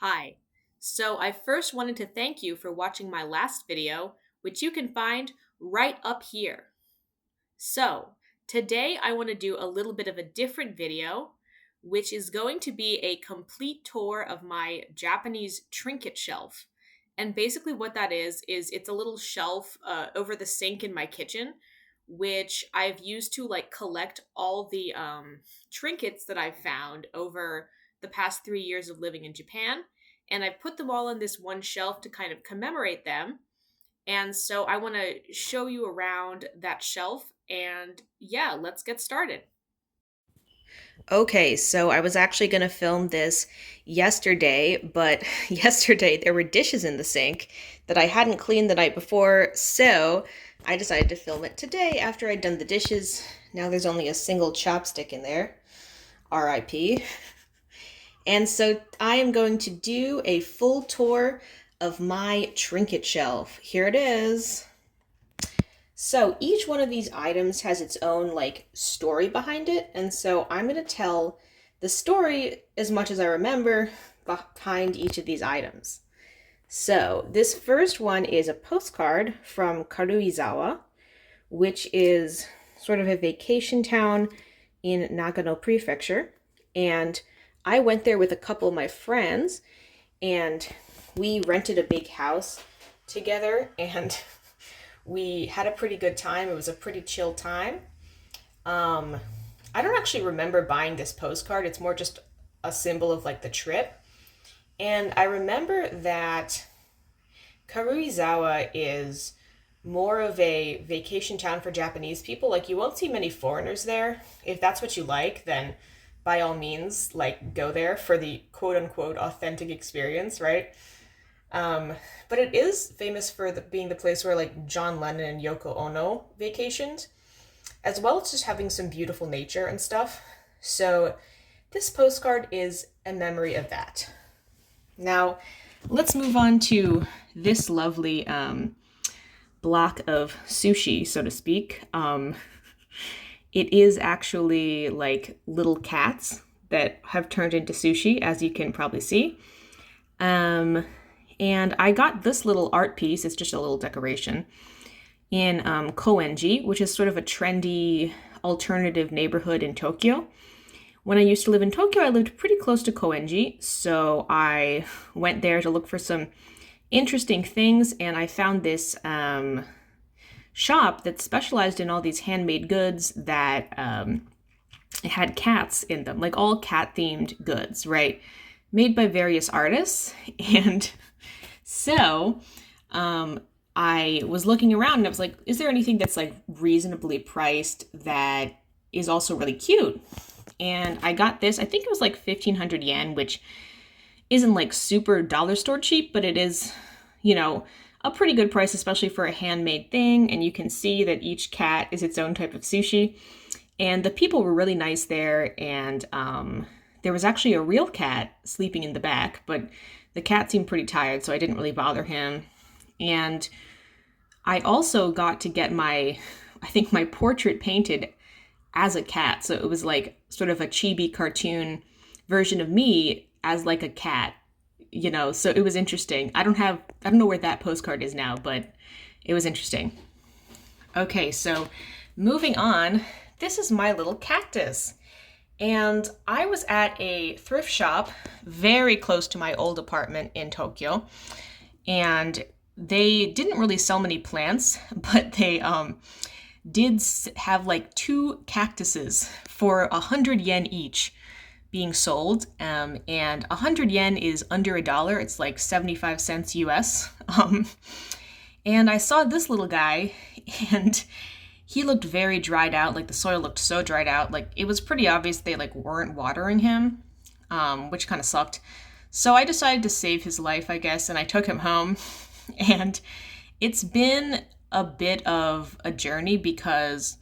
Hi. So I first wanted to thank you for watching my last video, which you can find right up here. So today I want to do a little bit of a different video, which is going to be a complete tour of my Japanese trinket shelf. And basically what that is it's a little shelf over the sink in my kitchen, which I've used to like collect all the trinkets that I've found over the past 3 years of living in Japan. And I put them all on this one shelf to kind of commemorate them. And so I want to show you around that shelf. And yeah, let's get started. Okay, so I was actually going to film this yesterday, but yesterday there were dishes in the sink that I hadn't cleaned the night before, so I decided to film it today after I'd done the dishes. Now there's only a single chopstick in there, RIP. And so I am going to do a full tour of my trinket shelf. Here it is. So each one of these items has its own like story behind it, and so I'm going to tell the story as much as I remember behind each of these items. So this first one is a postcard from Karuizawa, which is sort of a vacation town in Nagano Prefecture, and I went there with a couple of my friends, and we rented a big house together, and we had a pretty good time. It was a pretty chill time. Um, I don't actually remember buying this postcard. It's more just a symbol of like the trip. And I remember that Karuizawa is more of a vacation town for Japanese people. Like you won't see many foreigners there. If that's what you like, then by all means, like go there for the quote unquote authentic experience, right? Um, but it is famous for being the place where like John Lennon and Yoko Ono vacationed, as well as just having some beautiful nature and stuff. So this postcard is a memory of that. Now, let's move on to this lovely block of sushi, so to speak. It is actually like little cats that have turned into sushi, as you can probably see. Um, and I got this little art piece, it's just a little decoration, in Koenji, which is sort of a trendy alternative neighborhood in Tokyo. When I used to live in Tokyo, I lived pretty close to Koenji, so I went there to look for some interesting things, and I found this shop that specialized in all these handmade goods that had cats in them, like all cat-themed goods, right? Made by various artists. And so I was looking around and I was like, is there anything that's like reasonably priced that is also really cute? And I got this, I think it was like 1,500 yen, which isn't like super dollar store cheap, but it is, a pretty good price, especially for a handmade thing. And you can see that each cat is its own type of sushi. And the people were really nice there. And there was actually a real cat sleeping in the back, but the cat seemed pretty tired, so I didn't really bother him. And I also got to get I think my portrait painted as a cat. So it was like sort of a chibi cartoon version of me as like a cat, so it was interesting. I don't know where that postcard is now, but it was interesting. Okay, so moving on, this is my little cactus. And I was at a thrift shop very close to my old apartment in Tokyo. And they didn't really sell many plants, but they did have like two cactuses for 100 yen each being sold. And 100 yen is under $1. It's like 75 cents US. And I saw this little guy, and he looked very dried out. Like the soil looked so dried out. Like it was pretty obvious they like weren't watering him, which kind of sucked. So I decided to save his life, I guess, and I took him home. And it's been a bit of a journey because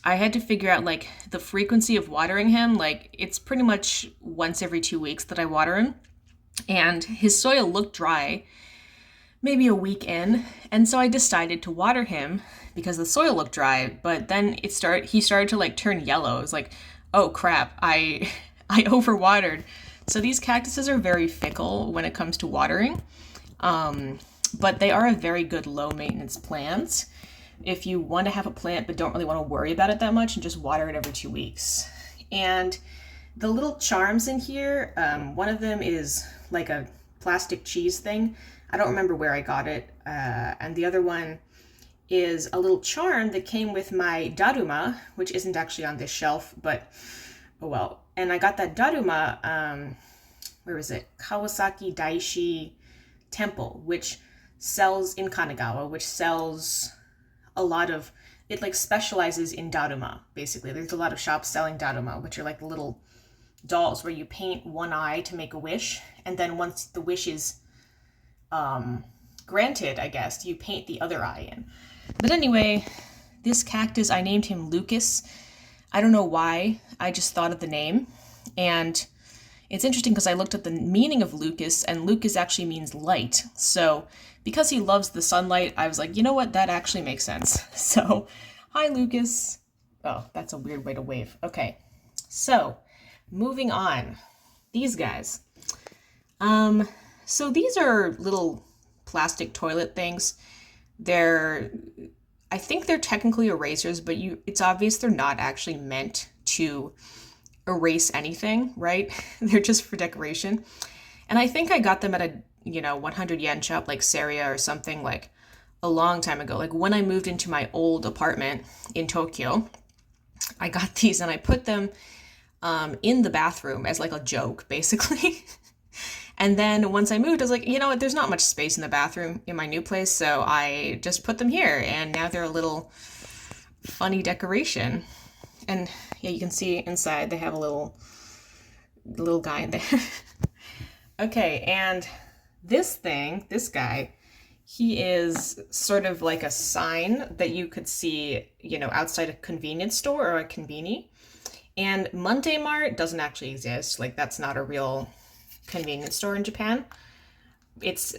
I had to figure out like the frequency of watering him. Like it's pretty much once every 2 weeks that I water him. And his soil looked dry maybe a week in, and so I decided to water him because the soil looked dry. But then he started to like turn yellow. It was like, oh crap, I overwatered. So these cactuses are very fickle when it comes to watering, but they are a very good low maintenance plant if you want to have a plant but don't really want to worry about it that much and just water it every 2 weeks. And the little charms in here, one of them is like a plastic cheese thing. I don't remember where I got it. And the other one is a little charm that came with my daruma, which isn't actually on this shelf, but oh well. And I got that daruma, where is it? Kawasaki Daishi Temple, which sells in Kanagawa, which sells a lot of, it like specializes in daruma, basically. There's a lot of shops selling daruma, which are like little dolls where you paint one eye to make a wish, and then once the wish is granted, I guess, you paint the other eye in. But anyway, this cactus, I named him Lucas. I don't know why, I just thought of the name. And it's interesting because I looked at the meaning of Lucas, and Lucas actually means light. So because he loves the sunlight, I was like, you know what, that actually makes sense. So, hi Lucas. Oh, that's a weird way to wave. Okay, so moving on. These guys. So these are little plastic toilet things. I think they're technically erasers, but it's obvious they're not actually meant to erase anything, right? They're just for decoration. And I think I got them at a, 100 yen shop like Seria or something, like a long time ago. Like when I moved into my old apartment in Tokyo, I got these and I put them in the bathroom as like a joke, basically. And then once I moved, I was like, you know what, there's not much space in the bathroom in my new place, so I just put them here, and now they're a little funny decoration. And yeah, you can see inside they have a little guy in there. Okay, and this guy, he is sort of like a sign that you could see, outside a convenience store or a konbini. And Monday Mart doesn't actually exist. Like, that's not a real convenience store in Japan. That's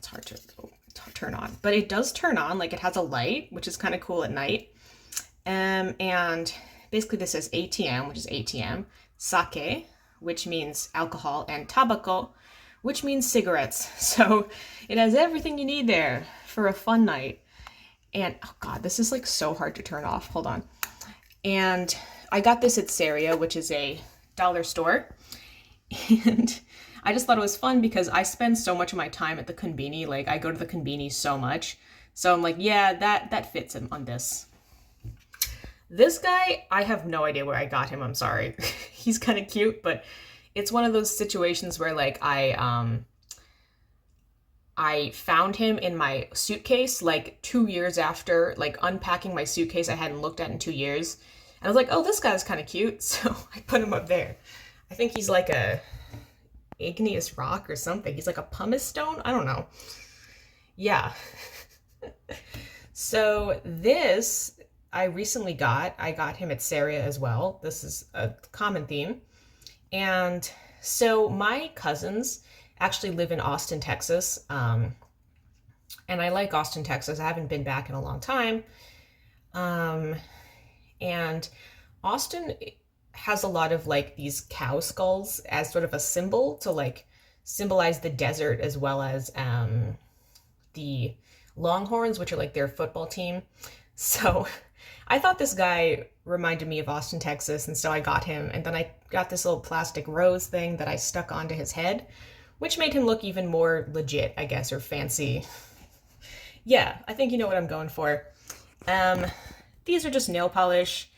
hard to turn on. But it does turn on, like it has a light, which is kind of cool at night. And basically this says ATM, which is ATM, sake, which means alcohol, and tabako, which means cigarettes. So it has everything you need there for a fun night. And oh god, this is like so hard to turn off. Hold on. And I got this at Seria, which is a dollar store. And I just thought it was fun because I spend so much of my time at the konbini. Like, I go to the konbini so much. So I'm like, yeah, that fits him on this. This guy, I have no idea where I got him. I'm sorry. He's kind of cute, but it's one of those situations where, like, I found him in my suitcase, like, 2 years after, like, unpacking my suitcase I hadn't looked at in 2 years. And I was like, oh, this guy's kind of cute. So I put him up there. I think he's like a igneous rock or something. He's like a pumice stone. I don't know. Yeah. So this I recently got. I got him at Seria as well. This is a common theme. And so my cousins actually live in Austin, Texas. And I like Austin, Texas. I haven't been back in a long time. And Austin has a lot of like these cow skulls as sort of a symbol to like symbolize the desert, as well as the Longhorns, which are like their football team. So I thought this guy reminded me of Austin, Texas, and so I got him. And then I got this little plastic rose thing that I stuck onto his head, which made him look even more legit, I guess, or fancy. Yeah, I think you know what I'm going for. These are just nail polish.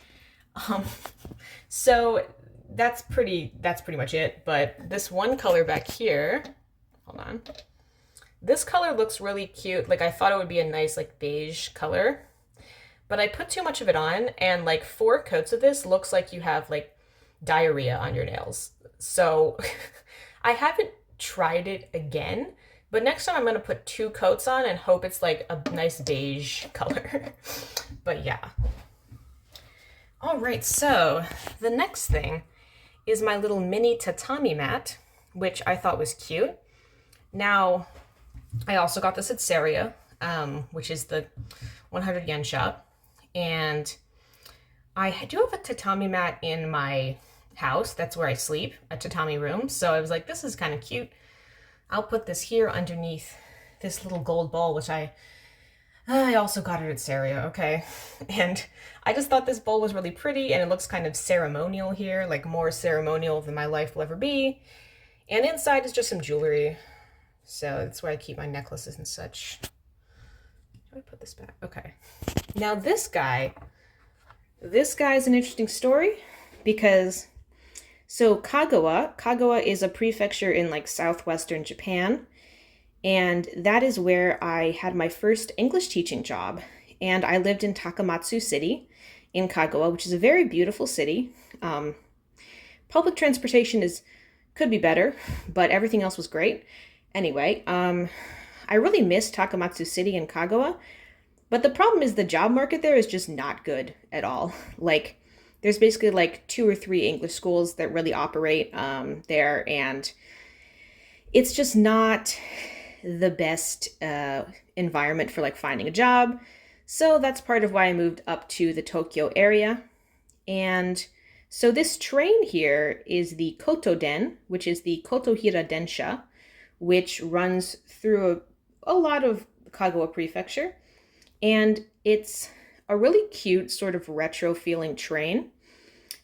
So that's pretty much it. But this one color back here, hold on. This color looks really cute. Like, I thought it would be a nice like beige color, but I put too much of it on, and like 4 coats of this looks like you have like diarrhea on your nails. So I haven't tried it again, but next time I'm going to put 2 coats on and hope it's like a nice beige color. But yeah. All right, so the next thing is my little mini tatami mat, which I thought was cute. Now, I also got this at Seria, which is the 100 yen shop. And I do have a tatami mat in my house. That's where I sleep, a tatami room. So I was like, this is kind of cute. I'll put this here underneath this little gold bowl, which I also got it at Saria, okay? And I just thought this bowl was really pretty, and it looks kind of ceremonial here, like more ceremonial than my life will ever be. And inside is just some jewelry. So that's where I keep my necklaces and such. How do I put this back? Okay. Now this guy is an interesting story because so Kagawa is a prefecture in like southwestern Japan, and that is where I had my first English teaching job. And I lived in Takamatsu City in Kagawa, which is a very beautiful city. Public transportation could be better, but everything else was great. Anyway, I really missed Takamatsu City and Kagawa, but the problem is the job market there is just not good at all. Like, there's basically like 2 or 3 English schools that really operate there, and it's just not the best environment for like finding a job. So that's part of why I moved up to the Tokyo area. And so this train here is the Kotoden, which is the Kotohira Densha, which runs through a lot of Kagawa Prefecture. And it's a really cute sort of retro feeling train.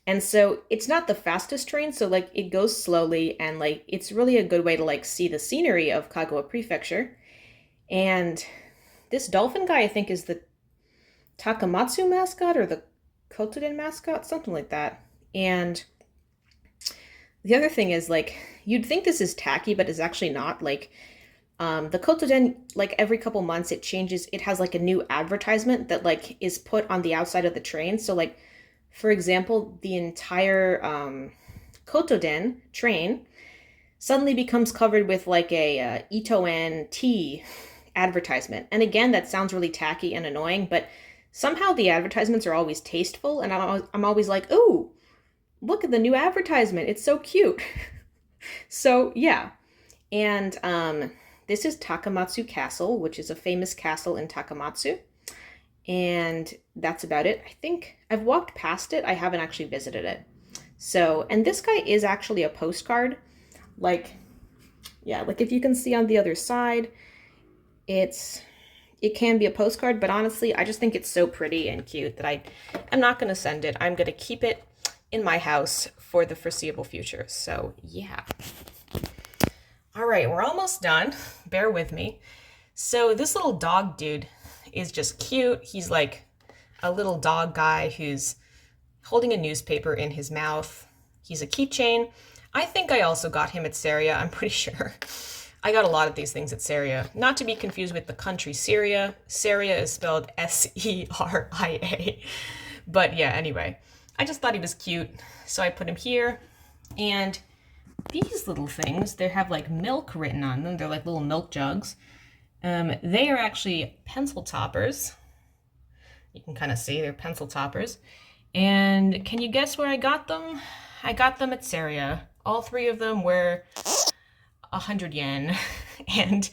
And so it's not the fastest train, so like it goes slowly, and like it's really a good way to like see the scenery of Kagawa Prefecture. And this dolphin guy, I think, is the Takamatsu mascot or the Kotoden mascot, something like that. And the other thing is, like, you'd think this is tacky, but it's actually not. Like, the Kotoden, like every couple months it changes. It has like a new advertisement that like is put on the outside of the train. So like, for example, the entire Kotoden train suddenly becomes covered with like a Itoen tea advertisement. And again, that sounds really tacky and annoying, but somehow the advertisements are always tasteful, and I'm always like, ooh, look at the new advertisement. It's so cute. So yeah. And this is Takamatsu Castle, which is a famous castle in Takamatsu. And that's about it. I think I've walked past it. I haven't actually visited it. So, and this guy is actually a postcard. Like, yeah, like if you can see on the other side, it can be a postcard, but honestly, I just think it's so pretty and cute that I'm not going to send it. I'm going to keep it in my house for the foreseeable future. So, yeah. All right, we're almost done. Bear with me. So this little dog dude is just cute. He's like a little dog guy who's holding a newspaper in his mouth. He's a keychain. I think I also got him at Saria, I'm pretty sure. I got a lot of these things at Saria. Not to be confused with the country Syria. Saria is spelled Seria. But yeah, anyway. I just thought he was cute, so I put him here. And these little things, they have like milk written on them. They're like little milk jugs. They are actually pencil toppers. You can kind of see they're pencil toppers. And can you guess where I got them? I got them at Saria. All 3 of them were 100 yen. And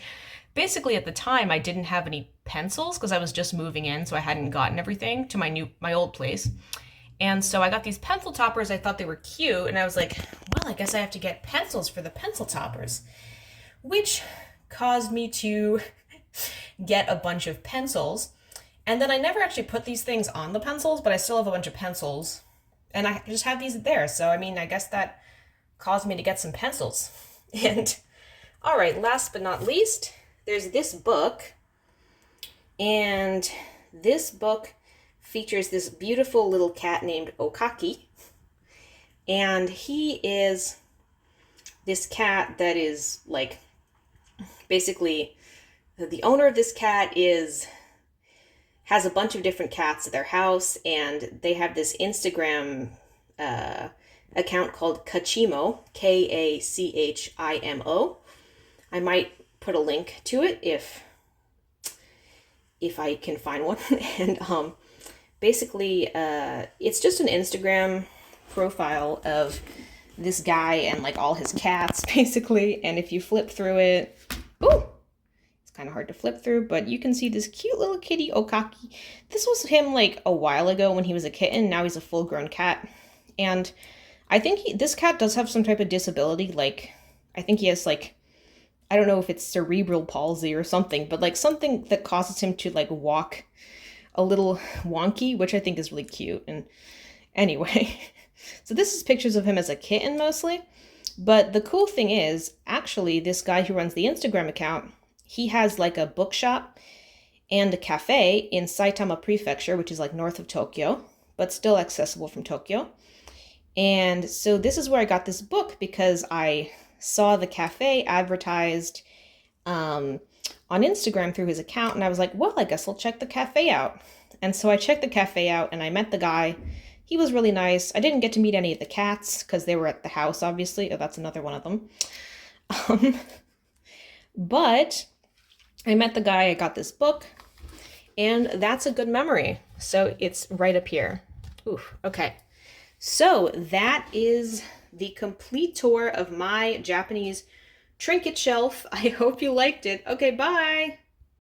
basically at the time I didn't have any pencils because I was just moving in, so I hadn't gotten everything to my old place. And so I got these pencil toppers. I thought they were cute, and I was like, well, I guess I have to get pencils for the pencil toppers, which caused me to get a bunch of pencils. And then I never actually put these things on the pencils, but I still have a bunch of pencils, and I just have these there. So I mean, I guess that caused me to get some pencils. And all right, last but not least, there's this book, and this book features this beautiful little cat named Okaki, and he is this cat that is like, basically, the owner of this cat has a bunch of different cats at their house, and they have this Instagram account called Kachimo, Kachimo. I might put a link to it if I can find one. And basically, it's just an Instagram profile of this guy and like all his cats, basically. And if you flip through it, ooh, it's kind of hard to flip through, but you can see this cute little kitty Okaki. This was him like a while ago when he was a kitten. Now he's a full-grown cat. And I think this cat does have some type of disability. Like, I think he has like, I don't know if it's cerebral palsy or something, but like something that causes him to like walk a little wonky, which I think is really cute. And anyway, so this is pictures of him as a kitten mostly. But the cool thing is, actually, this guy who runs the Instagram account, he has like a bookshop and a cafe in Saitama Prefecture, which is like north of Tokyo, but still accessible from Tokyo. And so this is where I got this book because I saw the cafe advertised on Instagram through his account, and I was like, well, I guess I'll check the cafe out. And so I checked the cafe out, and I met the guy. He was really nice. I didn't get to meet any of the cats because they were at the house, obviously. Oh, that's another one of them. Um, but I met the guy, I got this book, and that's a good memory. So it's right up here. Oof, okay. So that is the complete tour of my Japanese trinket shelf. I hope you liked it. Okay, bye.